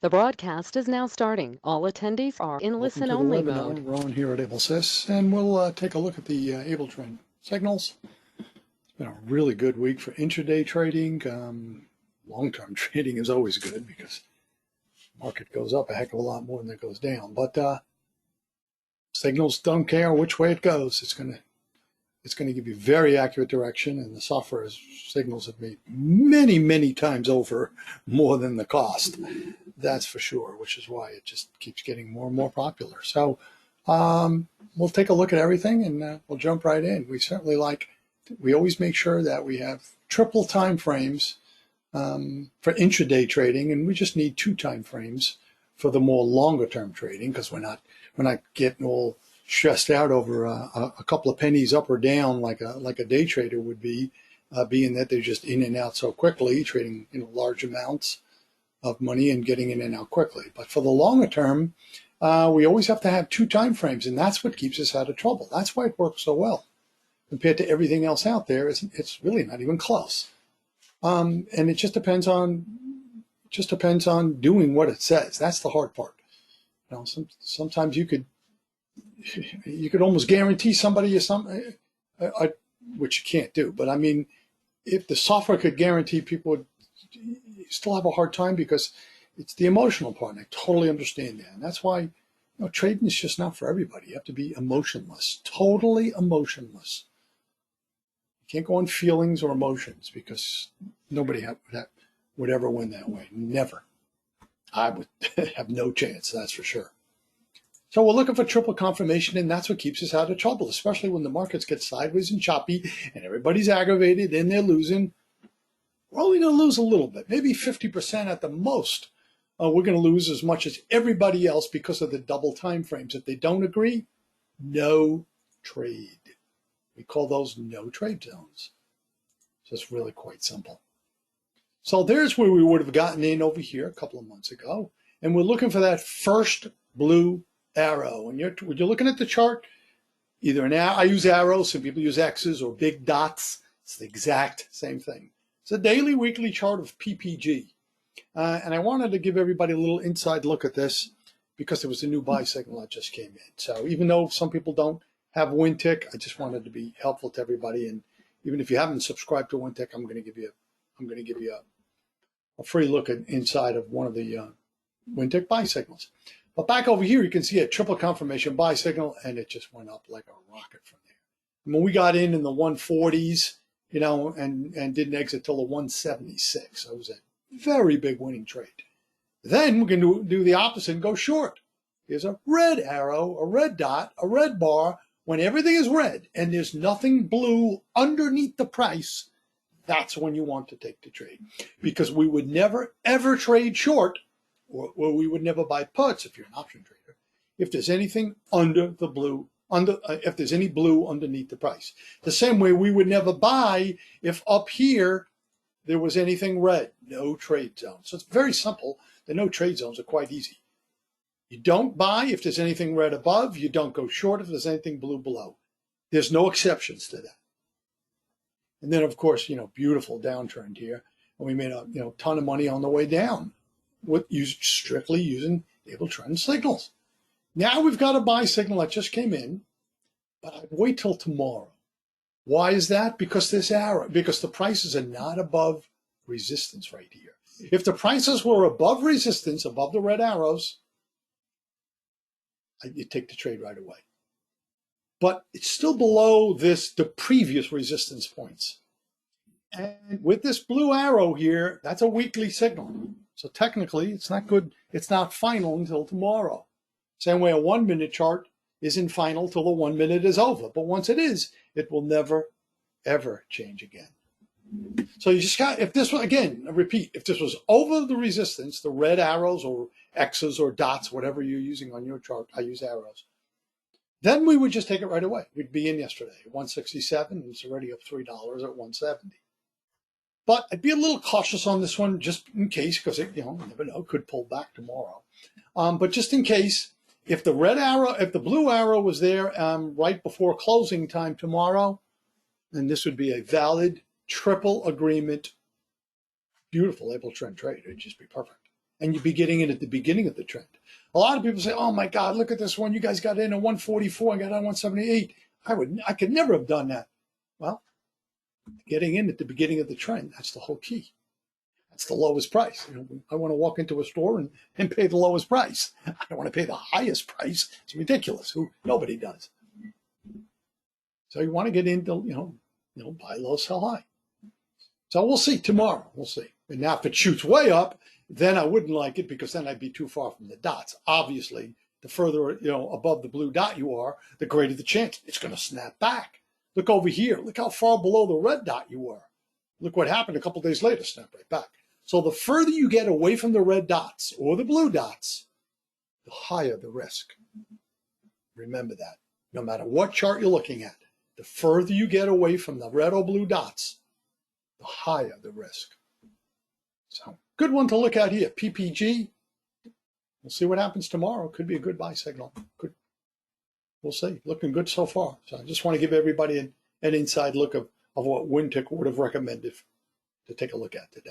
The broadcast is now starting. All attendees are in listen-only mode. Welcome to the webinar. Ron here at AbleSys, and we'll take a look at the AbleTrend signals. It's been a really good week for intraday trading. Long-term trading is always good because the market goes up a heck of a lot more than it goes down. But signals don't care which way it goes. It's going to give you very accurate direction, and the software signals have made many times over more than the cost. That's for sure, which is why it just keeps getting more and more popular. So we'll take a look at everything, and we'll jump right in. We always make sure that we have triple time frames for intraday trading, and we just need 2 time frames for the more longer term trading, because we're not getting all stressed out over a couple of pennies up or down like a day trader would be, being that they're just in and out so quickly, trading large amounts of money and getting in and out quickly. But for the longer term, we always have to have 2 time frames, and that's what keeps us out of trouble. That's why it works so well compared to everything else out there. It's really not even close. And it just depends on doing what it says. That's the hard part. Sometimes you could almost guarantee somebody something, which you can't do. But I mean, if the software could guarantee, people would still have a hard time, because it's the emotional part, and I totally understand that. And that's why trading is just not for everybody. You have to be emotionless, totally emotionless. You can't go on feelings or emotions, because nobody would ever win that way. Never. I would have no chance, that's for sure. So we're looking for triple confirmation, and that's what keeps us out of trouble, especially when the markets get sideways and choppy and everybody's aggravated and they're losing. We're only going to lose a little bit, maybe 50% at the most. We're going to lose as much as everybody else because of the double time frames. If they don't agree, no trade. We call those no trade zones. So it's really quite simple. So there's where we would have gotten in over here a couple of months ago, and we're looking for that first blue arrow. When you're looking at the chart, either I use arrows, some people use X's or big dots. It's the exact same thing. It's a daily, weekly chart of PPG. And I wanted to give everybody a little inside look at this, because there was a new buy signal that just came in. So even though some people don't have WinTick, I just wanted to be helpful to everybody. And even if you haven't subscribed to WinTick, I'm going to give you a free look inside of one of the WinTick buy signals. But back over here, you can see a triple confirmation buy signal, and it just went up like a rocket from there. I mean, we got in the 140s, and didn't exit till the 176. So it was a very big winning trade. Then we're going to do the opposite and go short. Here's a red arrow, a red dot, a red bar. When everything is red and there's nothing blue underneath the price, that's when you want to take the trade, because we would never, ever trade short, or we would never buy puts if you're an option trader, if there's anything under the blue, if there's any blue underneath the price. The same way we would never buy if up here there was anything red. No trade zone. So it's very simple. The no trade zones are quite easy. You don't buy if there's anything red above. You don't go short if there's anything blue below. There's no exceptions to that. And then, of course, beautiful downtrend here. And we made a ton of money on the way down strictly using AbleTrend signals. Now we've got a buy signal that just came in, but I'd wait till tomorrow. Why is that? Because the prices are not above resistance right here. If the prices were above resistance, above the red arrows, you take the trade right away. But it's still below the previous resistance points. And with this blue arrow here, that's a weekly signal. So technically, it's not good. It's not final until tomorrow. Same way a 1 minute chart isn't final till the 1 minute is over. But once it is, it will never, ever change again. So you just got, if this was, again, I repeat, if this was over the resistance, the red arrows or X's or dots, whatever you're using on your chart, I use arrows, then we would just take it right away. We'd be in yesterday at 167, and it's already up $3 at 170. But I'd be a little cautious on this one just in case, because it, you never know, could pull back tomorrow. But just in case, if the blue arrow was there right before closing time tomorrow, then this would be a valid triple agreement, beautiful AbleTrend trade. It'd just be perfect. and you'd be getting in at the beginning of the trend. A lot of people say, oh my God, look at this one. You guys got in at 144 and got out 178. I could never have done that. Well, getting in at the beginning of the trend, that's the whole key. That's the lowest price. I want to walk into a store and pay the lowest price. I don't want to pay the highest price. It's ridiculous. Nobody does. So you want to get into, buy low, sell high. So we'll see tomorrow. We'll see. And now if it shoots way up, then I wouldn't like it because then I'd be too far from the dots. Obviously, the further above the blue dot you are, the greater the chance it's going to snap back. Look over here. Look how far below the red dot you were. Look what happened a couple days later, snap right back. So the further you get away from the red dots or the blue dots, the higher the risk. Remember that. No matter what chart you're looking at, the further you get away from the red or blue dots, the higher the risk. So good one to look at here. PPG. We'll see what happens tomorrow. Could be a good buy signal. We'll see. Looking good so far. So I just want to give everybody an inside look of what Wintick would have recommended to take a look at today.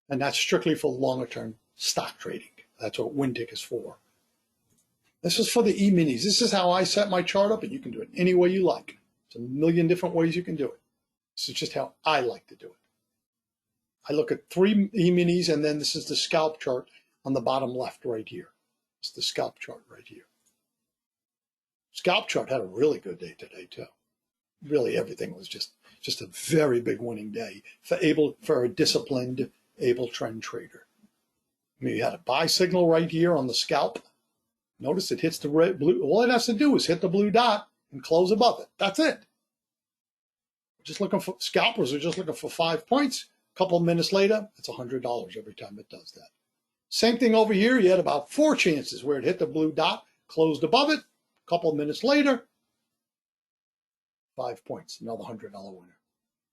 And that's strictly for longer term stock trading. That's what Wintick is for. This is for the E-minis. This is how I set my chart up, and you can do it any way you like. There's a million different ways you can do it. This is just how I like to do it. I look at 3 E-minis, and then this is the scalp chart on the bottom left right here. It's the scalp chart right here. Scalp chart had a really good day today, too. Really, everything was just a very big winning day for a disciplined AbleTrend trader. I mean, you had a buy signal right here on the scalp. Notice it hits the blue. All it has to do is hit the blue dot and close above it. That's it. Just looking for scalpers are just looking for 5 points. A couple of minutes later, it's $100 every time it does that. Same thing over here. You had about 4 chances where it hit the blue dot, closed above it. A couple of minutes later, 5 points, another $100 winner.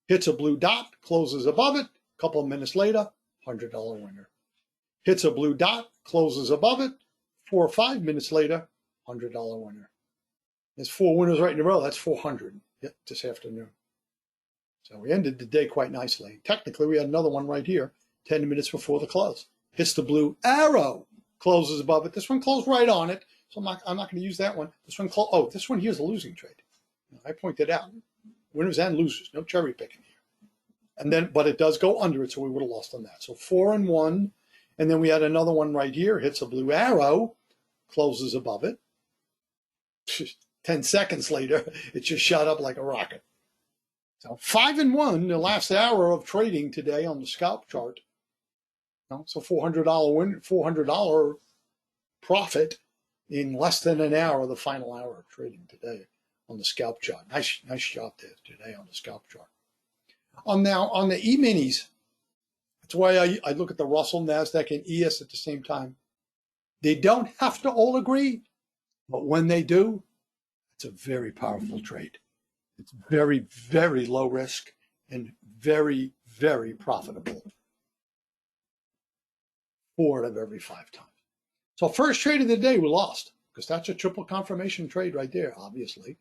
Hits a blue dot, closes above it. A couple of minutes later, $100 winner. Hits a blue dot, closes above it. 4 or 5 minutes later, $100 winner. There's 4 winners right in a row. That's 400 this afternoon. So we ended the day quite nicely. Technically, we had another one right here, 10 minutes before the close. Hits the blue arrow, closes above it. This one closed right on it, so I'm not going to use that one. This one, this one here is a losing trade. I pointed out winners and losers, no cherry picking here. And then, but it does go under it, so we would have lost on that. So 4 and 1, and then we had another one right here. Hits a blue arrow, closes above it. 10 seconds later, it just shot up like a rocket. So 5 and 1, the last hour of trading today on the scalp chart. So $400 win, $400 profit in less than an hour, the final hour of trading today on the scalp chart. Nice job there today on the scalp chart. Now on the E-minis, that's why I look at the Russell, NASDAQ, and ES at the same time. They don't have to all agree, but when they do, it's a very powerful trade. It's very, very low risk and very, very profitable. 4 out of every 5 times. So first trade of the day, we lost because that's a triple confirmation trade right there, obviously.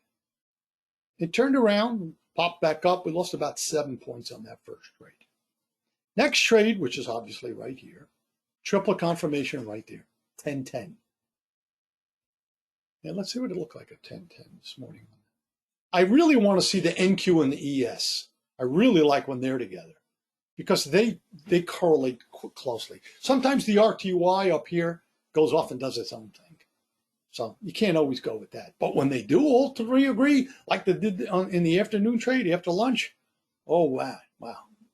It turned around, popped back up. We lost about 7 points on that first trade. Next trade, which is obviously right here, triple confirmation right there, 10-10. Yeah, let's see what it looked like at 10-10 this morning. I really want to see the NQ and the ES. I really like when they're together because they correlate closely. Sometimes the RTY up here goes off and does its own thing. So you can't always go with that. But when they do all 3 agree, like they did in the afternoon trade after lunch, oh, wow.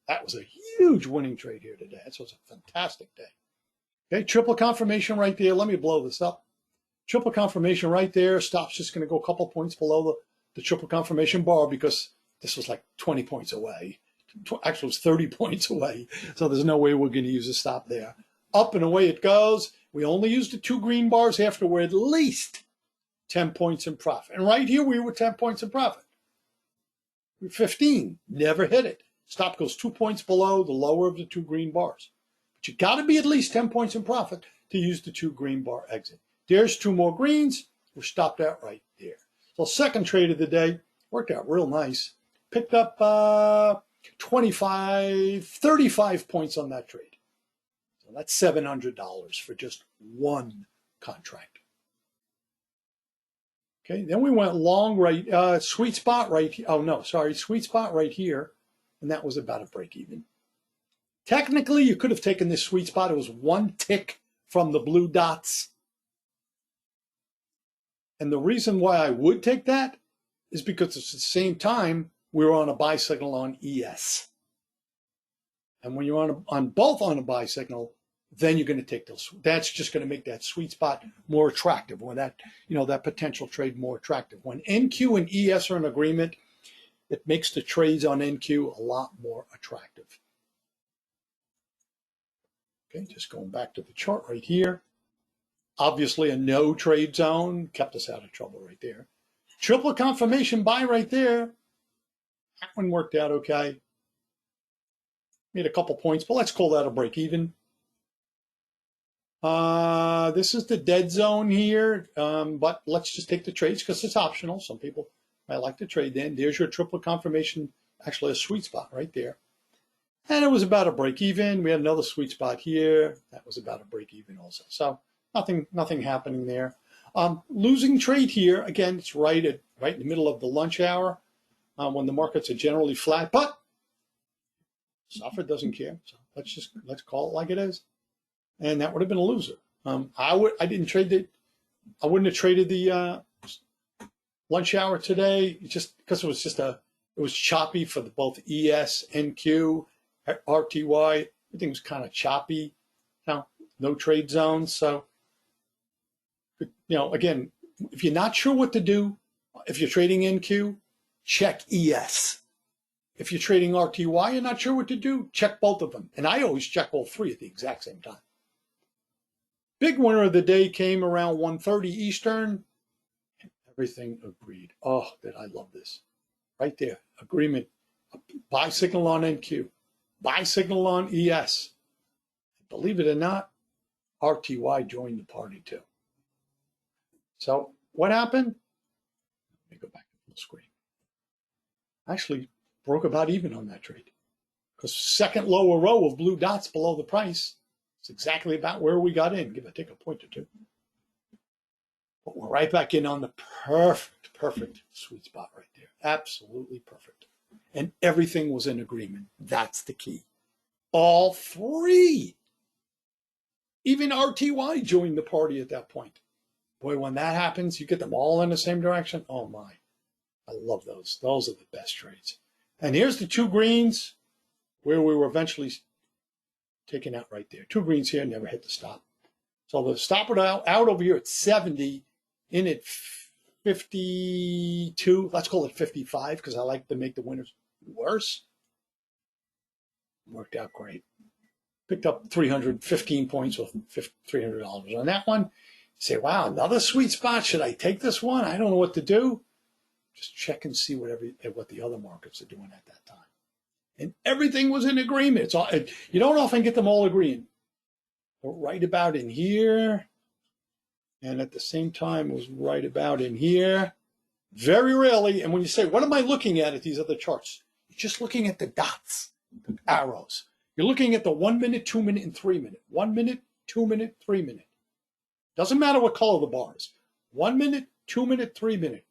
That was a huge winning trade here today. This was a fantastic day. Okay, triple confirmation right there. Let me blow this up. Triple confirmation right there. Stop's just going to go a couple points below the triple confirmation bar because this was like 20 points away. Actually, it was 30 points away. So there's no way we're going to use a stop there. Up and away it goes. We only used the 2 green bars after we're at least 10 points in profit. And right here, we were 10 points in profit. We were 15, never hit it. Stop goes 2 points below the lower of the 2 green bars. But you got to be at least 10 points in profit to use the 2 green bar exit. There's 2 more greens. We're stopped out right there. So second trade of the day worked out real nice. Picked up 35 points on that trade. So So that's $700 for just one contract. Okay, then we went long right, sweet spot right here. Oh no, sorry, sweet spot right here. And that was about a break even. Technically, you could have taken this sweet spot. It was one tick from the blue dots. And the reason why I would take that is because it's at the same time we were on a buy signal on ES. And when you're on both on a buy signal, then you're going to take those. That's just going to make that sweet spot more attractive, or that, that potential trade more attractive. When NQ and ES are in agreement, it makes the trades on NQ a lot more attractive. Okay, just going back to the chart right here. Obviously a no trade zone, kept us out of trouble right there. Triple confirmation buy right there. That one worked out okay. Made a couple points, but let's call that a break even. This is the dead zone here, but let's just take the trades because it's optional. Some people might like to trade then. There's your triple confirmation, actually a sweet spot right there. And it was about a break even. We had another sweet spot here. That was about a break even also. So nothing happening there. Losing trade here, again, it's right in the middle of the lunch hour when the markets are generally flat, but Suffer doesn't care. So let's call it like it is. And that would have been a loser. I didn't trade it. I wouldn't have traded the lunch hour today just because it was choppy for both ES, NQ, RTY. Everything was kind of choppy. No trade zones. So, again, if you're not sure what to do, if you're trading NQ, check ES. If you're trading RTY, you're not sure what to do, check both of them. And I always check all three at the exact same time. Big winner of the day came around 1:30 Eastern. And everything agreed. Oh, did I love this. Right there, agreement. Buy signal on NQ. Buy signal on ES. Believe it or not, RTY joined the party too. So what happened? Let me go back to full screen. Actually, broke about even on that trade because second lower row of blue dots below the price. It's exactly about where we got in. Give or take a point or two. But we're right back in on the perfect sweet spot right there. Absolutely perfect. And everything was in agreement. That's the key. All three. Even RTY joined the party at that point. Boy, when that happens, you get them all in the same direction. Oh my. I love those. Those are the best trades. And here's the two greens where we were eventually taken out right there. Two greens here, never hit the stop. So the stop out over here at 70, in at 52. Let's call it 55 because I like to make the winners worse. Worked out great. Picked up 315 points with $300 on that one. Say, wow, another sweet spot. Should I take this one? I don't know what to do. Just check and see what the other markets are doing at that time. And everything was in agreement. It's all, you don't often get them all agreeing. But right about in here, and at the same time was right about in here. Very rarely, and when you say, what am I looking at these other charts? You're just looking at the dots, the arrows. You're looking at the 1 minute, 2 minute, and 3 minute. 1 minute, 2 minute, 3 minute. Doesn't matter what color the bar is. 1 minute, 2 minute, 3 minute.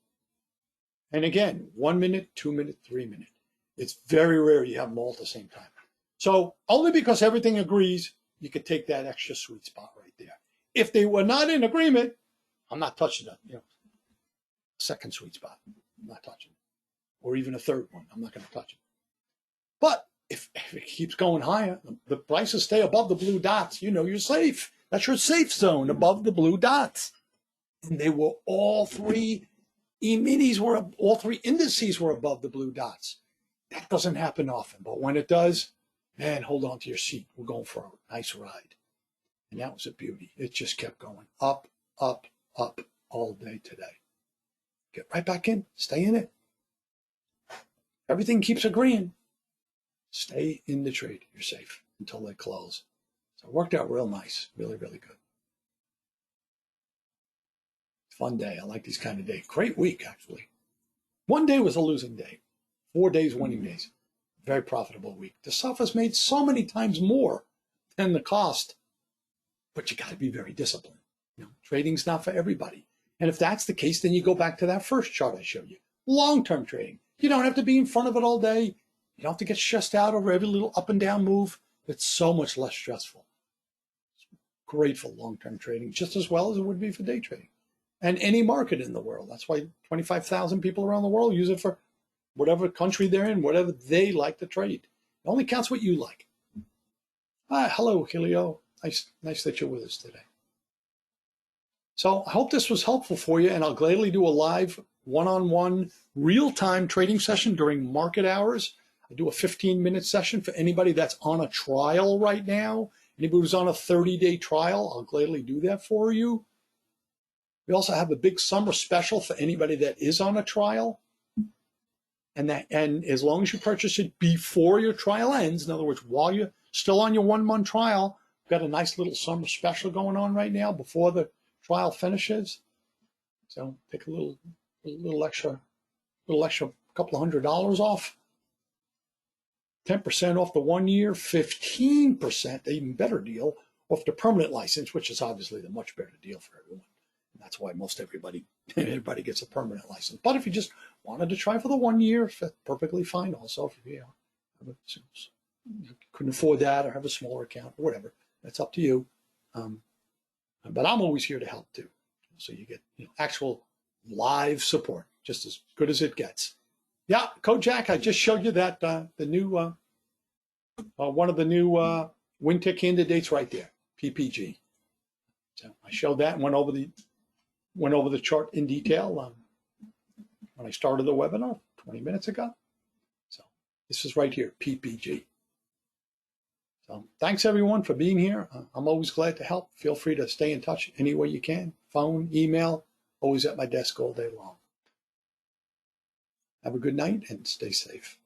And again, 1 minute, 2 minute, 3 minute. It's very rare you have them all at the same time. So only because everything agrees, you could take that extra sweet spot right there. If they were not in agreement, I'm not touching that. Second sweet spot, I'm not touching it. Or even a third one, I'm not going to touch it. But if it keeps going higher, the prices stay above the blue dots, you're safe. That's your safe zone, above the blue dots. And they were all three E-minis all three indices were above the blue dots. That doesn't happen often, but when it does, man, hold on to your seat. We're going for a nice ride. And that was a beauty. It just kept going up, up, up all day today. Get right back in. Stay in it. Everything keeps agreeing. Stay in the trade. You're safe until they close. So it worked out real nice. Really, really good. Fun day. I like these kind of days. Great week, actually. One day was a losing day. 4 days, winning days. Very profitable week. The Suffer's made so many times more than the cost but you got to be very disciplined. Trading's not for everybody. And if that's the case, then you go back to that first chart I showed you. Long-term trading. You don't have to be in front of it all day. You don't have to get stressed out over every little up and down move. It's so much less stressful. It's great for long-term trading, just as well as it would be for day trading. And any market in the world. That's why 25,000 people around the world use it for whatever country they're in, whatever they like to trade. It only counts what you like. Hello, Helio. Nice that you're with us today. So I hope this was helpful for you, and I'll gladly do a live one-on-one real-time trading session during market hours. I do a 15-minute session for anybody that's on a trial right now. Anybody who's on a 30-day trial, I'll gladly do that for you. We also have a big summer special for anybody that is on a trial. And as long as you purchase it before your trial ends, in other words, while you're still on your 1-month trial, we've got a nice little summer special going on right now before the trial finishes. So take a little extra couple of $100 off. 10% off the 1 year, 15%, even better deal, off the permanent license, which is obviously the much better deal for everyone. And that's why most everybody gets a permanent license. But if you just wanted to try for the 1 year, perfectly fine. Also, if you couldn't afford that or have a smaller account or whatever, that's up to you. But I'm always here to help too. So you get actual live support, just as good as it gets. Yeah, Kojak, I just showed you that the new one of the new win tick candidates right there, PPG. So I showed that and went over the chart in detail when I started the webinar 20 minutes ago. So this is right here, PPG. So thanks everyone for being here. I'm always glad to help. Feel free to stay in touch any way you can. Phone, email, always at my desk all day long. Have a good night and stay safe.